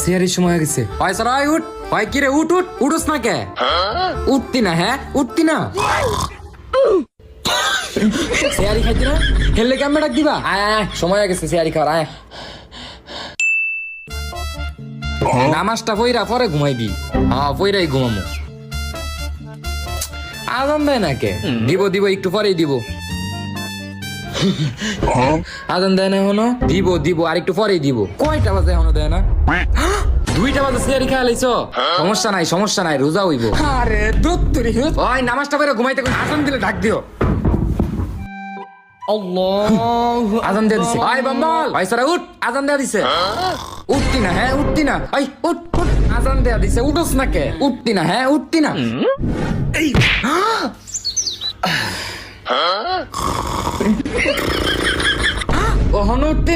সেহারির সময় হয়ে গেছে। হয় স্যার হয় উঠ, হয় কি রে উঠ উঠ, উঠোস না কে? উঠতি না? হ্যাঁ উঠতি না? সেহারি খাইতি না? হেললে কেমন ডাক দিবা? আয় আয়, সময় হয়ে গেছে সেহারি খাওয়ার, আয়। নামাজটা পইরা পরে ঘুমাইবি। হ্যাঁ পইরাই ঘুমামো। আজান দেয় না কে? দিব দিব, একটু পরেই দিব। আজান দেয় না এখনো? দিব দিব, আর একটু পরেই দিব। কয়টা বাজে এখনো দেয় না? 2টা বাজে সেহারি খাওয়া লাইছো? সমস্যা নাই সমস্যা নাই, রোজা হইব। আরে দত্তরি, ওই নামাজটা পড়ে ঘুমাইতে আজান দিলে ডাক দিও। আল্লাহু আজান দিয়ে দিছে। আয় বাম্বাল, ভাই সারা উঠ, আজান দেয়া দিছে। উঠতি না? হ্যাঁ উঠতি না? আই উঠ উঠ, আজান দেয়া দিছে, উঠোস না কে? উঠতি না? হ্যাঁ উঠতি না? এই ওহন উঠতি